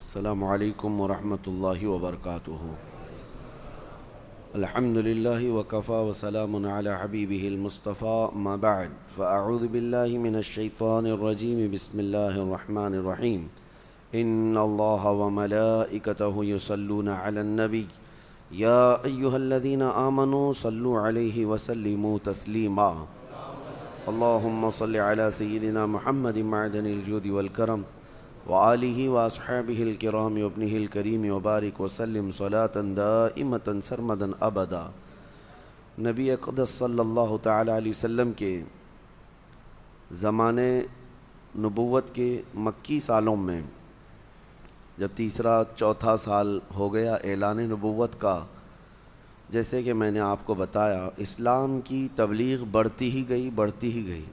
السلام علیکم ورحمۃ اللہ وبرکاتہ۔ الحمد للہ وکفى وسلام علی حبیبہ المصطفى ما بعد فاعوذ باللہ من الشیطان الرجیم بسم اللہ الرحمن الرحیم ان اللہ وملائکتہ یصلون علی النبی یا ایہا الذین آمنوا صلوا علیہ وسلموا تسلیما اللہم صل علی سیدنا محمد معدن الجود والکرم وآلہ واصحابہ الکرام وابنہ الکریم وبارک وسلم صلاة دائمة سرمدا ابدا۔ نبی اقدس صلی اللہ تعالی علیہ وسلم کے زمانے نبوت کے مکی سالوں میں جب تیسرا چوتھا سال ہو گیا اعلان نبوت کا، جیسے کہ میں نے آپ کو بتایا اسلام کی تبلیغ بڑھتی ہی گئی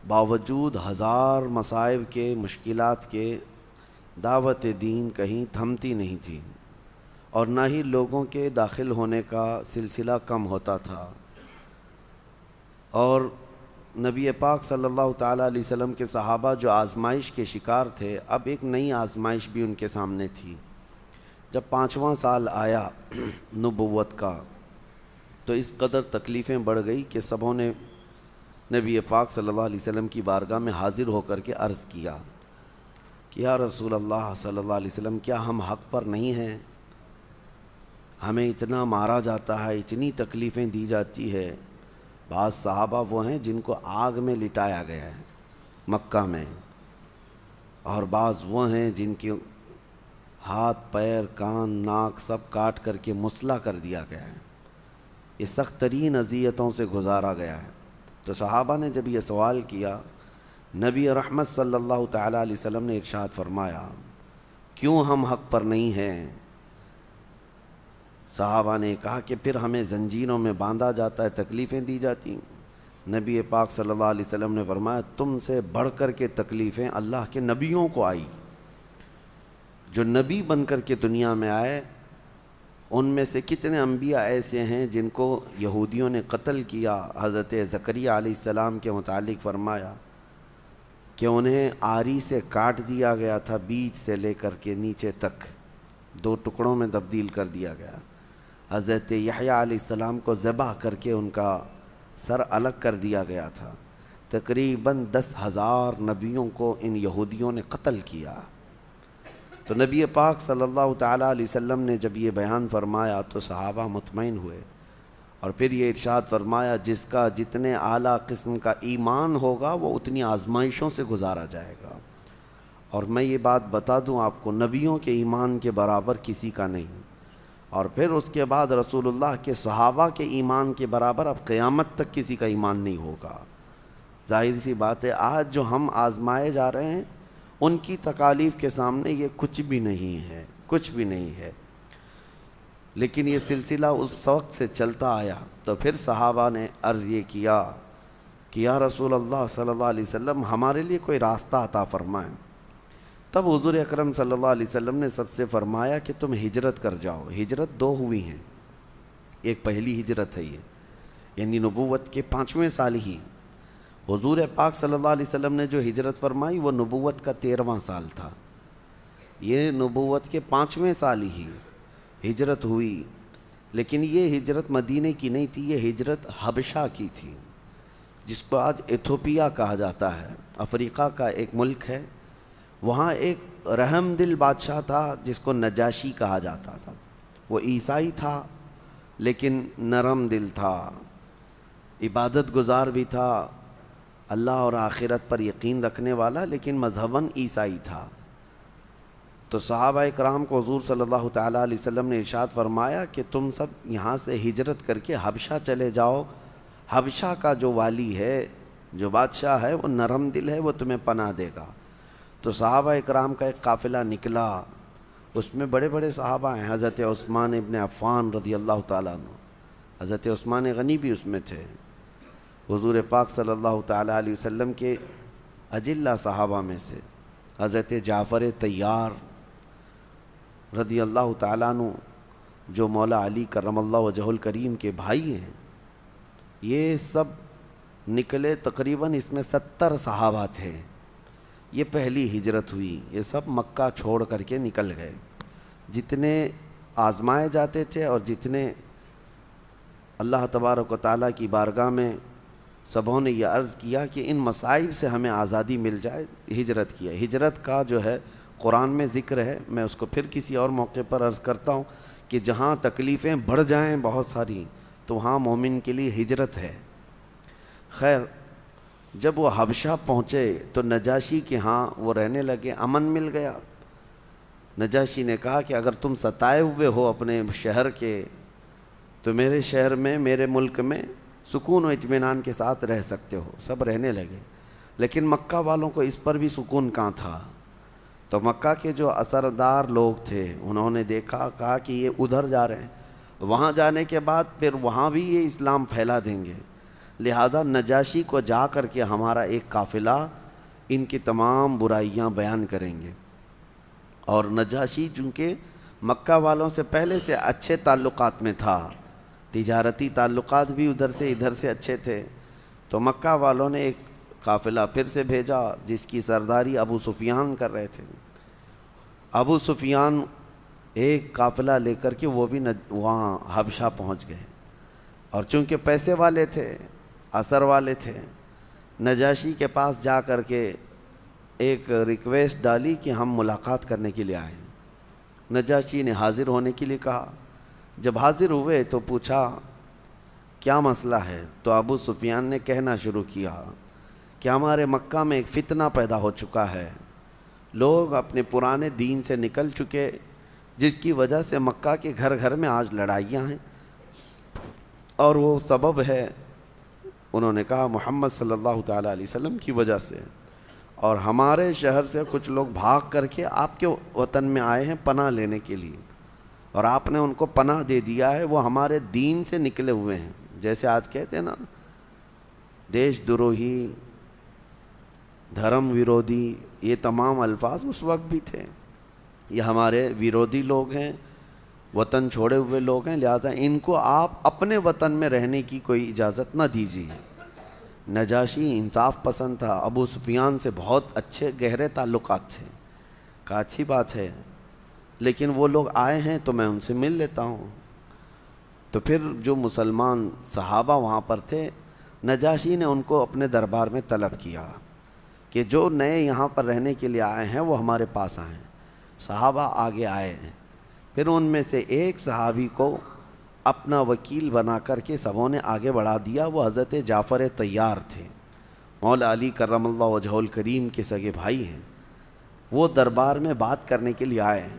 باوجود ہزار مصائب کے مشکلات کے دعوت دین کہیں تھمتی نہیں تھی، اور نہ ہی لوگوں کے داخل ہونے کا سلسلہ کم ہوتا تھا، اور نبی پاک صلی اللہ تعالیٰ علیہ وسلم کے صحابہ جو آزمائش کے شکار تھے، اب ایک نئی آزمائش بھی ان کے سامنے تھی۔ جب 5واں سال آیا نبوت کا تو اس قدر تکلیفیں بڑھ گئی کہ سبوں نے نبی پاک صلی اللہ علیہ وسلم کی بارگاہ میں حاضر ہو کر کے عرض کیا کہ یا رسول اللہ صلی اللہ علیہ وسلم، کیا ہم حق پر نہیں ہیں؟ ہمیں اتنا مارا جاتا ہے، اتنی تکلیفیں دی جاتی ہے۔ بعض صحابہ وہ ہیں جن کو آگ میں لٹایا گیا ہے مکہ میں، اور بعض وہ ہیں جن کے ہاتھ پیر کان ناک سب کاٹ کر کے مسلح کر دیا گیا ہے۔ یہ سخت ترین اذیتوں سے گزارا گیا ہے۔ تو صحابہ نے جب یہ سوال کیا، نبی رحمت صلی اللہ تعالیٰ علیہ وسلم نے ارشاد فرمایا کیوں ہم حق پر نہیں ہیں؟ صحابہ نے کہا کہ پھر ہمیں زنجیروں میں باندھا جاتا ہے، تکلیفیں دی جاتی ہیں۔ نبی پاک صلی اللہ علیہ وسلم نے فرمایا تم سے بڑھ کر کے تکلیفیں اللہ کے نبیوں کو آئی۔ جو نبی بن کر کے دنیا میں آئے، ان میں سے کتنے انبیاء ایسے ہیں جن کو یہودیوں نے قتل کیا۔ حضرت زکریا علیہ السلام کے متعلق فرمایا کہ انہیں آری سے کاٹ دیا گیا تھا، بیچ سے لے کر کے نیچے تک 2 ٹکڑوں میں تبدیل کر دیا گیا۔ حضرت یحییٰ علیہ السلام کو ذبح کر کے ان کا سر الگ کر دیا گیا تھا۔ تقریباً 10,000 نبیوں کو ان یہودیوں نے قتل کیا۔ تو نبی پاک صلی اللہ تعالیٰ علیہ وسلم نے جب یہ بیان فرمایا تو صحابہ مطمئن ہوئے، اور پھر یہ ارشاد فرمایا جس کا جتنے اعلیٰ قسم کا ایمان ہوگا وہ اتنی آزمائشوں سے گزارا جائے گا۔ اور میں یہ بات بتا دوں آپ کو، نبیوں کے ایمان کے برابر کسی کا نہیں، اور پھر اس کے بعد رسول اللہ کے صحابہ کے ایمان کے برابر اب قیامت تک کسی کا ایمان نہیں ہوگا۔ ظاہر سی بات ہے آج جو ہم آزمائے جا رہے ہیں ان کی تکالیف کے سامنے یہ کچھ بھی نہیں ہے۔ لیکن یہ سلسلہ اس وقت سے چلتا آیا، تو پھر صحابہ نے عرض یہ کیا کہ یا رسول اللہ صلی اللہ علیہ وسلم ہمارے لیے کوئی راستہ عطا فرمائیں۔ تب حضور اکرم صلی اللہ علیہ وسلم نے سب سے فرمایا کہ تم ہجرت کر جاؤ۔ ہجرت 2 ہوئی ہیں، ایک پہلی ہجرت ہے یہ، یعنی نبوت کے 5ویں سال ہی حضور پاک صلی اللہ علیہ وسلم نے جو ہجرت فرمائی وہ نبوت کا 13واں سال تھا۔ یہ نبوت کے 5ویں سال ہی ہجرت ہوئی، لیکن یہ ہجرت مدینے کی نہیں تھی، یہ ہجرت حبشہ کی تھی، جس کو آج ایتھوپیا کہا جاتا ہے، افریقہ کا ایک ملک ہے۔ وہاں ایک رحم دل بادشاہ تھا جس کو نجاشی کہا جاتا تھا۔ وہ عیسائی تھا لیکن نرم دل تھا، عبادت گزار بھی تھا، اللہ اور آخرت پر یقین رکھنے والا، لیکن مذہباً عیسائی تھا۔ تو صحابہ اکرام کو حضور صلی اللہ تعالیٰ علیہ وسلم نے ارشاد فرمایا کہ تم سب یہاں سے ہجرت کر کے حبشہ چلے جاؤ، حبشہ کا جو والی ہے، جو بادشاہ ہے، وہ نرم دل ہے، وہ تمہیں پناہ دے گا۔ تو صحابہ اکرام کا ایک قافلہ نکلا، اس میں بڑے بڑے صحابہ ہیں، حضرت عثمان ابن عفان رضی اللہ تعالیٰ عنہ، حضرت عثمان غنی بھی اس میں تھے، حضور پاک صلی اللہ تعالیٰ علیہ وسلم کے اجلہ صحابہ میں سے حضرت جعفر طیار رضی اللہ تعالیٰ عنہ، جو مولا علی کرم اللہ وجہ الکریم کے بھائی ہیں، یہ سب نکلے۔ تقریباً اس میں 70 صحابہ تھے، یہ پہلی ہجرت ہوئی. یہ سب مکہ چھوڑ کر کے نکل گئے. جتنے آزمائے جاتے تھے اور جتنے اللہ تبارک و تعالیٰ کی بارگاہ میں سبوں نے یہ عرض کیا کہ ان مصائب سے ہمیں آزادی مل جائے, ہجرت کیا. ہجرت کا جو ہے قرآن میں ذکر ہے, میں اس کو پھر کسی اور موقع پر عرض کرتا ہوں کہ جہاں تکلیفیں بڑھ جائیں بہت ساری تو وہاں مومن کے لیے ہجرت ہے. خیر, جب وہ حبشہ پہنچے تو نجاشی کے ہاں وہ رہنے لگے, امن مل گیا. نجاشی نے کہا کہ اگر تم ستائے ہوئے ہو اپنے شہر کے تو میرے شہر میں, میرے ملک میں سکون و اطمینان کے ساتھ رہ سکتے ہو. سب رہنے لگے. لیکن مکہ والوں کو اس پر بھی سکون کہاں تھا. تو مکہ کے جو اثردار لوگ تھے انہوں نے دیکھا, کہا کہ یہ ادھر جا رہے ہیں, وہاں جانے کے بعد پھر وہاں بھی یہ اسلام پھیلا دیں گے, لہٰذا نجاشی کو جا کر کے ہمارا ایک قافلہ ان کی تمام برائیاں بیان کریں گے. اور نجاشی چونکہ مکہ والوں سے پہلے سے اچھے تعلقات میں تھا, تجارتی تعلقات بھی ادھر سے ادھر سے اچھے تھے, تو مکہ والوں نے ایک قافلہ پھر سے بھیجا جس کی سرداری ابو سفیان کر رہے تھے. ابو سفیان ایک قافلہ لے کر کے وہ بھی وہاں حبشہ پہنچ گئے, اور چونکہ پیسے والے تھے, اثر والے تھے, نجاشی کے پاس جا کر کے ایک ریکویسٹ ڈالی کہ ہم ملاقات کرنے کے لیے آئے. نجاشی نے حاضر ہونے کے لیے کہا. جب حاضر ہوئے تو پوچھا کیا مسئلہ ہے, تو ابو سفیان نے کہنا شروع کیا کہ ہمارے مکہ میں ایک فتنہ پیدا ہو چکا ہے, لوگ اپنے پرانے دین سے نکل چکے, جس کی وجہ سے مکہ کے گھر گھر میں آج لڑائیاں ہیں, اور وہ سبب ہے, انہوں نے کہا, محمد صلی اللہ تعالیٰ علیہ وسلم کی وجہ سے. اور ہمارے شہر سے کچھ لوگ بھاگ کر کے آپ کے وطن میں آئے ہیں پناہ لینے کے لیے, اور آپ نے ان کو پناہ دے دیا ہے. وہ ہمارے دین سے نکلے ہوئے ہیں, جیسے آج کہتے ہیں نا دیش دروہی, دھرم ویرودھی, یہ تمام الفاظ اس وقت بھی تھے. یہ ہمارے ویرودھی لوگ ہیں, وطن چھوڑے ہوئے لوگ ہیں, لہذا ان کو آپ اپنے وطن میں رہنے کی کوئی اجازت نہ دیجیے. نجاشی انصاف پسند تھا, ابو سفیان سے بہت اچھے گہرے تعلقات تھے. کہا اچھی بات ہے, لیکن وہ لوگ آئے ہیں تو میں ان سے مل لیتا ہوں. تو پھر جو مسلمان صحابہ وہاں پر تھے, نجاشی نے ان کو اپنے دربار میں طلب کیا کہ جو نئے یہاں پر رہنے کے لیے آئے ہیں وہ ہمارے پاس آئیں. صحابہ آگے آئے ہیں. پھر ان میں سے ایک صحابی کو اپنا وکیل بنا کر کے سبوں نے آگے بڑھا دیا. وہ حضرت جعفر طیار تھے, مولا علی کرم اللہ وجہہ الکریم کے سگے بھائی ہیں. وہ دربار میں بات کرنے کے لیے آئے ہیں.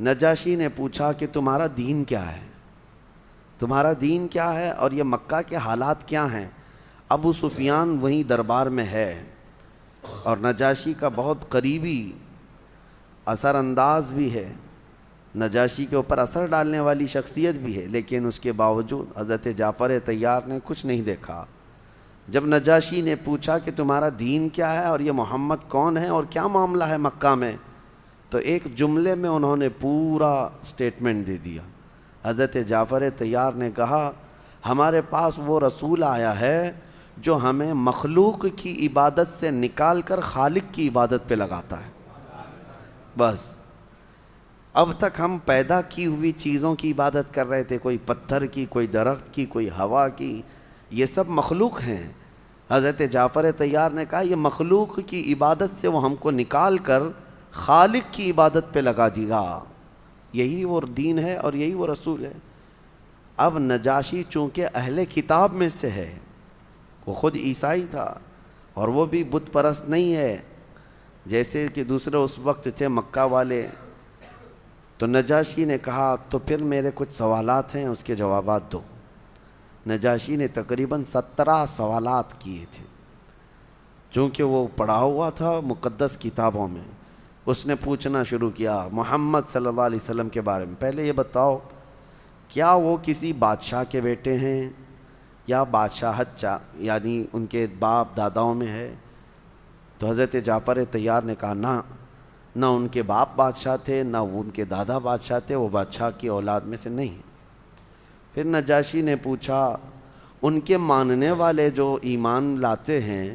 نجاشی نے پوچھا کہ تمہارا دین کیا ہے, تمہارا دین کیا ہے, اور یہ مکہ کے حالات کیا ہیں. ابو سفیان وہیں دربار میں ہے, اور نجاشی کا بہت قریبی اثر انداز بھی ہے, نجاشی کے اوپر اثر ڈالنے والی شخصیت بھی ہے, لیکن اس کے باوجود حضرت جعفر طیار نے کچھ نہیں دیکھا. جب نجاشی نے پوچھا کہ تمہارا دین کیا ہے اور یہ محمد کون ہے اور کیا معاملہ ہے مکہ میں, تو ایک جملے میں انہوں نے پورا سٹیٹمنٹ دے دیا. حضرت جعفر طیار نے کہا ہمارے پاس وہ رسول آیا ہے جو ہمیں مخلوق کی عبادت سے نکال کر خالق کی عبادت پہ لگاتا ہے. بس اب تک ہم پیدا کی ہوئی چیزوں کی عبادت کر رہے تھے, کوئی پتھر کی, کوئی درخت کی, کوئی ہوا کی, یہ سب مخلوق ہیں. حضرت جعفر طیار نے کہا یہ مخلوق کی عبادت سے وہ ہم کو نکال کر خالق کی عبادت پہ لگا دیا. یہی وہ دین ہے اور یہی وہ رسول ہے. اب نجاشی چونکہ اہل کتاب میں سے ہے, وہ خود عیسائی تھا, اور وہ بھی بت پرست نہیں ہے جیسے کہ دوسرے اس وقت تھے مکہ والے. تو نجاشی نے کہا تو پھر میرے کچھ سوالات ہیں, اس کے جوابات دو. نجاشی نے تقریباً 17 سوالات کیے تھے, چونکہ وہ پڑھا ہوا تھا مقدس کتابوں میں. اس نے پوچھنا شروع کیا محمد صلی اللہ علیہ وسلم کے بارے میں. پہلے یہ بتاؤ کیا وہ کسی بادشاہ کے بیٹے ہیں یا بادشاہت یعنی ان کے باپ داداؤں میں ہے. تو حضرت جعفر طیار نے کہا نہ ان کے باپ بادشاہ تھے, نہ ان کے دادا بادشاہ تھے, وہ بادشاہ کی اولاد میں سے نہیں. پھر نجاشی نے پوچھا ان کے ماننے والے جو ایمان لاتے ہیں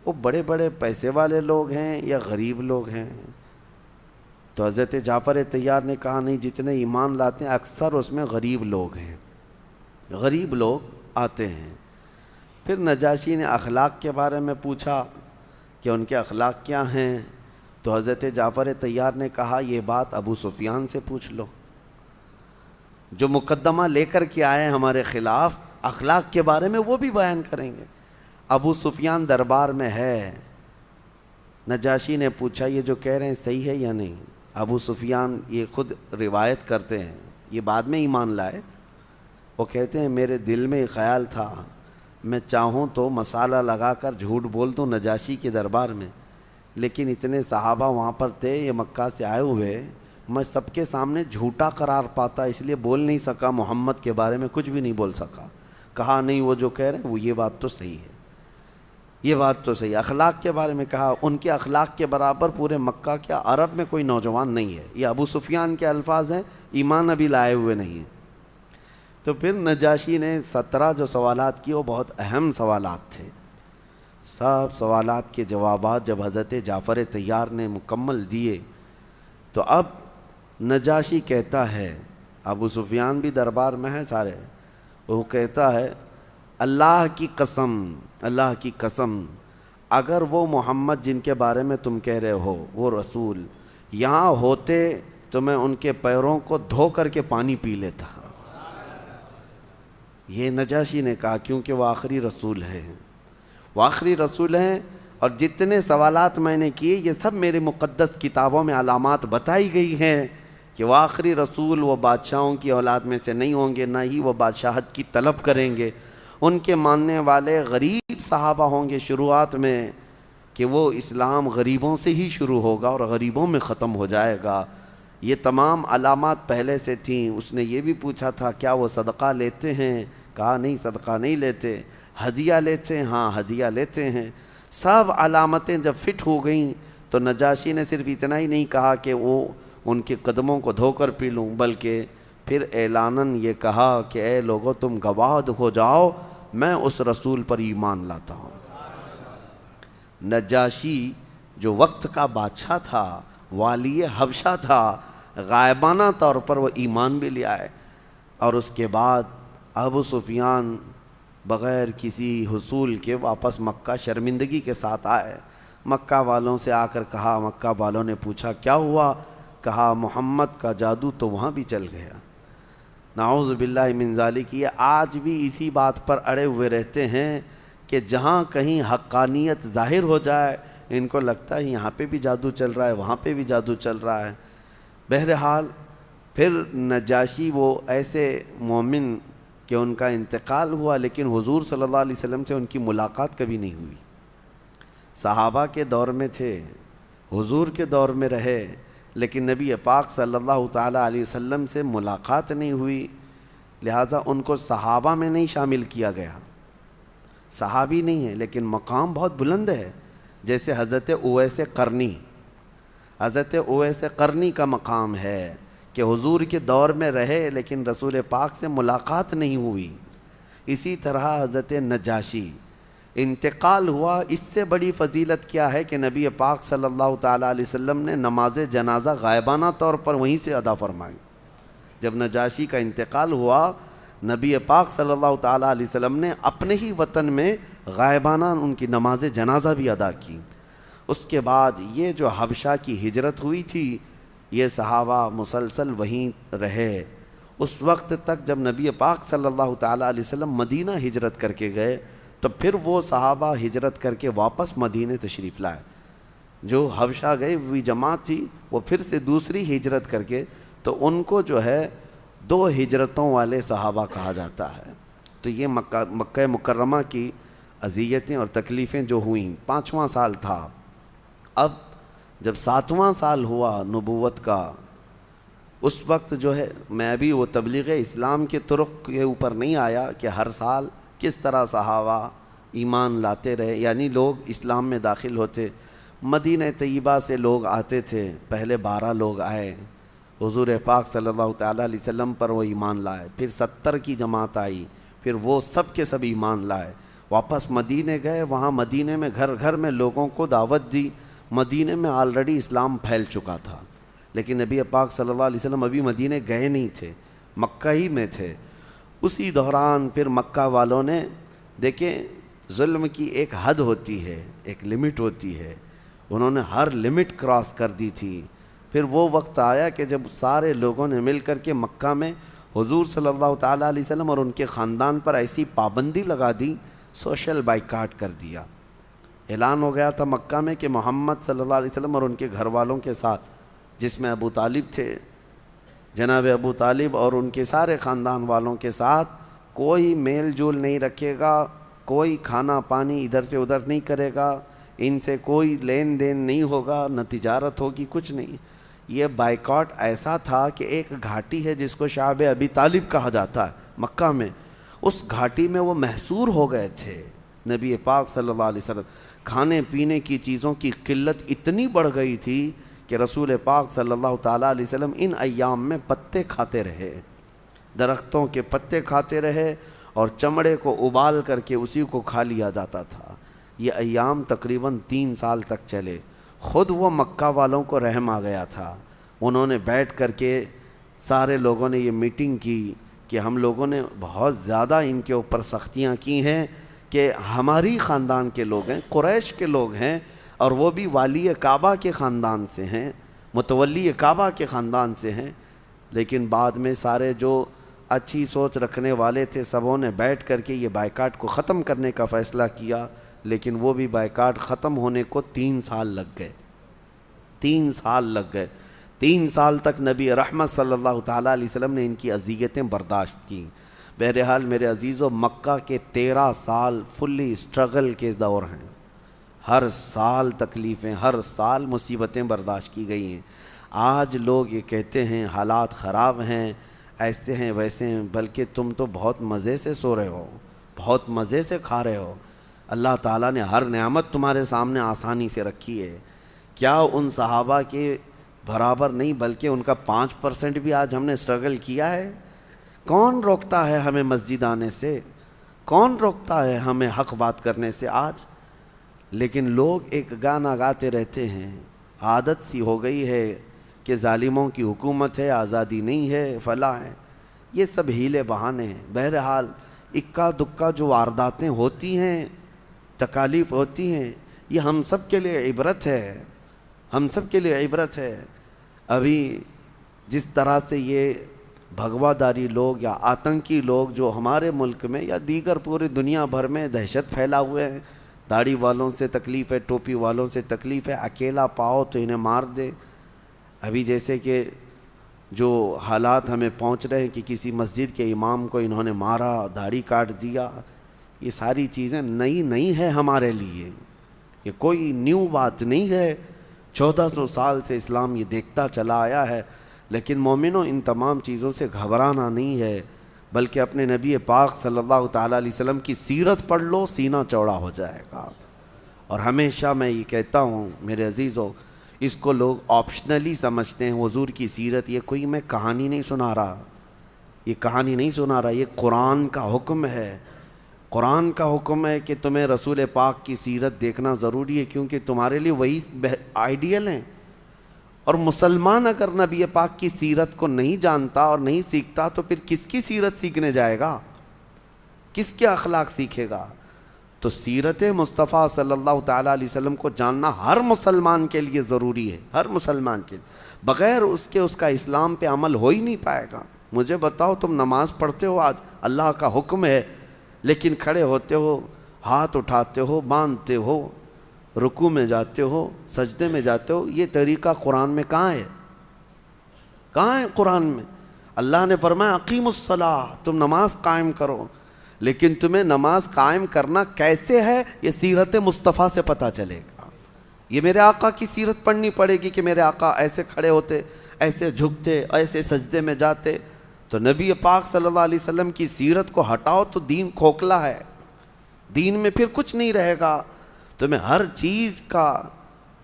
وہ بڑے بڑے پیسے والے لوگ ہیں یا غریب لوگ ہیں؟ تو حضرت جعفر طیار نے کہا نہیں، جتنے ایمان لاتے ہیں اکثر اس میں غریب لوگ ہیں، غریب لوگ آتے ہیں۔ پھر نجاشی نے اخلاق کے بارے میں پوچھا کہ ان کے اخلاق کیا ہیں، تو حضرت جعفر طیار نے کہا یہ بات ابو سفیان سے پوچھ لو، جو مقدمہ لے کر کے آئے ہمارے خلاف، اخلاق کے بارے میں وہ بھی بیان کریں گے۔ ابو سفیان دربار میں ہے، نجاشی نے پوچھا یہ جو کہہ رہے ہیں صحیح ہے یا نہیں؟ ابو سفیان یہ خود روایت کرتے ہیں، یہ بعد میں ایمان لائے، وہ کہتے ہیں میرے دل میں خیال تھا میں چاہوں تو مسالہ لگا کر جھوٹ بول دوں نجاشی کے دربار میں، لیکن اتنے صحابہ وہاں پر تھے، یہ مکہ سے آئے ہوئے، میں سب کے سامنے جھوٹا قرار پاتا، اس لیے بول نہیں سکا، محمد کے بارے میں کچھ بھی نہیں بول سکا۔ کہا نہیں وہ جو کہہ رہے ہیں وہ یہ بات تو صحیح ہے، یہ بات تو صحیح ہے۔ اخلاق کے بارے میں کہا ان کے اخلاق کے برابر پورے مکہ کیا عرب میں کوئی نوجوان نہیں ہے، یہ ابو سفیان کے الفاظ ہیں، ایمان ابھی لائے ہوئے نہیں ہیں۔ تو پھر نجاشی نے 17 جو سوالات کی وہ بہت اہم سوالات تھے، سب سوالات کے جوابات جب حضرت جعفر طیار نے مکمل دیے تو اب نجاشی کہتا ہے، ابو سفیان بھی دربار میں ہے سارے، وہ کہتا ہے اللہ کی قسم، اللہ کی قسم، اگر وہ محمد جن کے بارے میں تم کہہ رہے ہو وہ رسول یہاں ہوتے تو میں ان کے پیروں کو دھو کر کے پانی پی لیتا۔ یہ نجاشی نے کہا کیونکہ وہ آخری رسول ہیں، وہ آخری رسول ہیں، اور جتنے سوالات میں نے کیے یہ سب میرے مقدس کتابوں میں علامات بتائی گئی ہیں کہ وہ آخری رسول، وہ بادشاہوں کی اولاد میں سے نہیں ہوں گے، نہ ہی وہ بادشاہت کی طلب کریں گے، ان کے ماننے والے غریب صحابہ ہوں گے شروعات میں، کہ وہ اسلام غریبوں سے ہی شروع ہوگا اور غریبوں میں ختم ہو جائے گا۔ یہ تمام علامات پہلے سے تھیں۔ اس نے یہ بھی پوچھا تھا کیا وہ صدقہ لیتے ہیں؟ کہا نہیں صدقہ نہیں لیتے۔ ہدیہ لیتے ہیں؟ ہاں ہدیہ لیتے ہیں۔ سب علامتیں جب فٹ ہو گئیں تو نجاشی نے صرف اتنا ہی نہیں کہا کہ وہ ان کے قدموں کو دھو کر پی لوں، بلکہ پھر اعلاناً یہ کہا کہ اے لوگو تم گواہ ہو جاؤ میں اس رسول پر ایمان لاتا ہوں۔ نجاشی جو وقت کا بادشاہ تھا، والی حبشہ تھا، غائبانہ طور پر وہ ایمان بھی لے آئے، اور اس کے بعد ابو سفیان بغیر کسی حصول کے واپس مکہ شرمندگی کے ساتھ آئے۔ مکہ والوں سے آ کر کہا، مکہ والوں نے پوچھا کیا ہوا؟ کہا محمد کا جادو تو وہاں بھی چل گیا۔ نعوذ باللہ من ذالک، یہ آج بھی اسی بات پر اڑے ہوئے رہتے ہیں کہ جہاں کہیں حقانیت ظاہر ہو جائے ان کو لگتا ہے یہاں پہ بھی جادو چل رہا ہے، وہاں پہ بھی جادو چل رہا ہے۔ بہرحال پھر نجاشی وہ ایسے مومن کہ ان کا انتقال ہوا، لیکن حضور صلی اللہ علیہ وسلم سے ان کی ملاقات کبھی نہیں ہوئی۔ صحابہ کے دور میں تھے، حضور کے دور میں رہے، لیکن نبی پاک صلی اللہ تعالیٰ علیہ وسلم سے ملاقات نہیں ہوئی، لہٰذا ان کو صحابہ میں نہیں شامل کیا گیا۔ صحابی نہیں ہے لیکن مقام بہت بلند ہے، جیسے حضرت اویس قرنی، حضرت اویس قرنی کا مقام ہے کہ حضور کے دور میں رہے لیکن رسول پاک سے ملاقات نہیں ہوئی۔ اسی طرح حضرت نجاشی انتقال ہوا، اس سے بڑی فضیلت کیا ہے کہ نبی پاک صلی اللہ تعالیٰ علیہ وسلم نے نماز جنازہ غائبانہ طور پر وہیں سے ادا فرمائی۔ جب نجاشی کا انتقال ہوا، نبی پاک صلی اللہ تعالیٰ علیہ وسلم نے اپنے ہی وطن میں غائبانہ ان کی نماز جنازہ بھی ادا کی۔ اس کے بعد یہ جو حبشہ کی ہجرت ہوئی تھی، یہ صحابہ مسلسل وہیں رہے اس وقت تک جب نبی پاک صلی اللہ تعالیٰ علیہ وسلم مدینہ ہجرت کر کے گئے، تو پھر وہ صحابہ ہجرت کر کے واپس مدینہ تشریف لائے۔ جو حبشہ گئی ہوئی جماعت تھی وہ پھر سے دوسری ہجرت کر کے، تو ان کو جو ہے 2 ہجرتوں والے صحابہ کہا جاتا ہے۔ تو یہ مکہ مکرمہ کی اذیتیں اور تکلیفیں جو ہوئیں، 5واں سال تھا۔ اب جب 7واں سال ہوا نبوت کا، اس وقت جو ہے میں بھی وہ تبلیغ اسلام کے طرق کے اوپر نہیں آیا کہ ہر سال کس طرح صحابہ ایمان لاتے رہے، یعنی لوگ اسلام میں داخل ہوتے۔ مدینہ طیبہ سے لوگ آتے تھے، پہلے 12 لوگ آئے، حضور پاک صلی اللہ تعالیٰ علیہ وسلم پر وہ ایمان لائے، پھر 70 کی جماعت آئی، پھر وہ سب کے سب ایمان لائے۔ واپس مدینے گئے، وہاں مدینے میں گھر گھر میں لوگوں کو دعوت دی۔ مدینے میں آلریڈی اسلام پھیل چکا تھا، لیکن نبی پاک صلی اللہ علیہ وسلم ابھی مدینے گئے نہیں تھے، مکہ ہی میں تھے۔ اسی دوران پھر مکہ والوں نے، دیکھیں ظلم کی ایک حد ہوتی ہے، ایک لمٹ ہوتی ہے، انہوں نے ہر لمٹ کراس کر دی تھی۔ پھر وہ وقت آیا کہ جب سارے لوگوں نے مل کر کے مکہ میں حضور صلی اللہ تعالیٰ علیہ وسلم اور ان کے خاندان پر ایسی پابندی لگا دی، سوشل بائیکاٹ کر دیا۔ اعلان ہو گیا تھا مکہ میں کہ محمد صلی اللہ علیہ وسلم اور ان کے گھر والوں کے ساتھ، جس میں ابو طالب تھے، جناب ابو طالب اور ان کے سارے خاندان والوں کے ساتھ کوئی میل جول نہیں رکھے گا، کوئی کھانا پانی ادھر سے ادھر نہیں کرے گا، ان سے کوئی لین دین نہیں ہوگا، نہ تجارت ہوگی، کچھ نہیں۔ یہ بائیکاٹ ایسا تھا کہ ایک گھاٹی ہے جس کو شعب ابی طالب کہا جاتا ہے مکہ میں، اس گھاٹی میں وہ محصور ہو گئے تھے۔ نبی پاک صلی اللہ علیہ وسلم، کھانے پینے کی چیزوں کی قلت اتنی بڑھ گئی تھی کہ رسول پاک صلی اللہ تعالیٰ علیہ وسلم ان ایام میں پتے کھاتے رہے، درختوں کے پتے کھاتے رہے اور چمڑے کو ابال کر کے اسی کو کھا لیا جاتا تھا۔ یہ ایام تقریباً 3 سال تک چلے۔ خود وہ مکہ والوں کو رحم آ گیا تھا، انہوں نے بیٹھ کر کے سارے لوگوں نے یہ میٹنگ کی کہ ہم لوگوں نے بہت زیادہ ان کے اوپر سختیاں کی ہیں کہ ہماری خاندان کے لوگ ہیں، قریش کے لوگ ہیں، اور وہ بھی والی کعبہ کے خاندان سے ہیں، متولی کعبہ کے خاندان سے ہیں۔ لیکن بعد میں سارے جو اچھی سوچ رکھنے والے تھے سبوں نے بیٹھ کر کے یہ بائیکاٹ کو ختم کرنے کا فیصلہ کیا، لیکن وہ بھی بائیکاٹ ختم ہونے کو 3 سال لگ گئے۔ 3 سال لگ گئے۔ 3 سال تک نبی رحمت صلی اللہ تعالیٰ علیہ وسلم نے ان کی اذیتیں برداشت کیں۔ بہرحال میرے عزیزو، مکہ کے 13 سال فلی اسٹرگل کے دور ہیں، ہر سال تکلیفیں، ہر سال مصیبتیں برداشت کی گئی ہیں۔ آج لوگ یہ کہتے ہیں حالات خراب ہیں، ایسے ہیں ویسے ہیں، بلکہ تم تو بہت مزے سے سو رہے ہو، بہت مزے سے کھا رہے ہو، اللہ تعالیٰ نے ہر نعمت تمہارے سامنے آسانی سے رکھی ہے۔ کیا ان صحابہ کے برابر نہیں بلکہ ان کا 5% بھی آج ہم نے اسٹرگل کیا ہے؟ کون روکتا ہے ہمیں مسجد آنے سے؟ کون روکتا ہے ہمیں حق بات کرنے سے آج؟ لیکن لوگ ایک گانا گاتے رہتے ہیں، عادت سی ہو گئی ہے کہ ظالموں کی حکومت ہے، آزادی نہیں ہے، فلاں ہے، یہ سب ہیلے بہانے ہیں۔ بہرحال اکا دکا جو وارداتیں ہوتی ہیں، تکالیف ہوتی ہیں، یہ ہم سب کے لیے عبرت ہے، ہم سب کے لیے عبرت ہے۔ ابھی جس طرح سے یہ بھگوا داری لوگ یا آتنکی لوگ جو ہمارے ملک میں یا دیگر پوری دنیا بھر میں دہشت پھیلا ہوئے ہیں، داڑھی والوں سے تکلیف ہے، ٹوپی والوں سے تکلیف ہے، اکیلا پاؤ تو انہیں مار دے۔ ابھی جیسے کہ جو حالات ہمیں پہنچ رہے ہیں کہ کسی مسجد کے امام کو انہوں نے مارا، داڑھی کاٹ دیا، یہ ساری چیزیں نئی نہیں ہے ہمارے لیے، یہ کوئی نیو بات نہیں ہے۔ 1400 سال سے اسلام یہ دیکھتا چلا آیا ہے۔ لیکن مومنوں، ان تمام چیزوں سے گھبرانا نہیں ہے، بلکہ اپنے نبی پاک صلی اللہ تعالیٰ علیہ وسلم کی سیرت پڑھ لو، سینہ چوڑا ہو جائے گا۔ اور ہمیشہ میں یہ کہتا ہوں میرے عزیزو، اس کو لوگ آپشنلی سمجھتے ہیں، حضور کی سیرت، یہ کوئی میں کہانی نہیں سنا رہا، یہ کہانی نہیں سنا رہا، یہ قرآن کا حکم ہے۔ قرآن کا حکم ہے کہ تمہیں رسول پاک کی سیرت دیکھنا ضروری ہے، کیونکہ تمہارے لیے وہی آئیڈیل ہیں۔ اور مسلمان اگر نبی پاک کی سیرت کو نہیں جانتا اور نہیں سیکھتا تو پھر کس کی سیرت سیکھنے جائے گا؟ کس کے اخلاق سیکھے گا؟ تو سیرت مصطفیٰ صلی اللہ تعالیٰ علیہ وسلم کو جاننا ہر مسلمان کے لیے ضروری ہے، ہر مسلمان کے لیے۔ بغیر اس کے اس کا اسلام پہ عمل ہو ہی نہیں پائے گا۔ مجھے بتاؤ، تم نماز پڑھتے ہو، آج اللہ کا حکم ہے، لیکن کھڑے ہوتے ہو، ہاتھ اٹھاتے ہو، باندھتے ہو، رکوع میں جاتے ہو، سجدے میں جاتے ہو، یہ طریقہ قرآن میں کہاں ہے؟ کہاں ہے قرآن میں؟ اللہ نے فرمایا اقیم الصلاۃ، تم نماز قائم کرو، لیکن تمہیں نماز قائم کرنا کیسے ہے یہ سیرت مصطفیٰ سے پتہ چلے گا۔ یہ میرے آقا کی سیرت پڑھنی پڑے گی کہ میرے آقا ایسے کھڑے ہوتے، ایسے جھکتے، ایسے سجدے میں جاتے۔ تو نبی پاک صلی اللہ علیہ وسلم کی سیرت کو ہٹاؤ تو دین کھوکھلا ہے، دین میں پھر کچھ نہیں رہے گا۔ تمہیں ہر چیز کا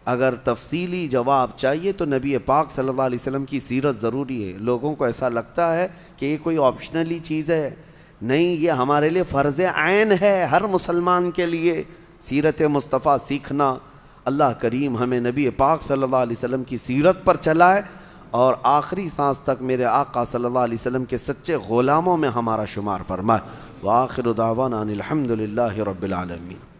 اگر تفصیلی جواب چاہیے تو نبی پاک صلی اللہ علیہ وسلم کی سیرت ضروری ہے۔ لوگوں کو ایسا لگتا ہے کہ یہ کوئی آپشنلی چیز ہے، نہیں، یہ ہمارے لیے فرض عین ہے، ہر مسلمان کے لیے سیرت مصطفیٰ سیکھنا۔ اللہ کریم ہمیں نبی پاک صلی اللہ علیہ وسلم کی سیرت پر چلائے اور آخری سانس تک میرے آقا صلی اللہ علیہ وسلم کے سچے غلاموں میں ہمارا شمار فرمائے۔ وآخر دعوانا ان الحمد للہ رب العالمین۔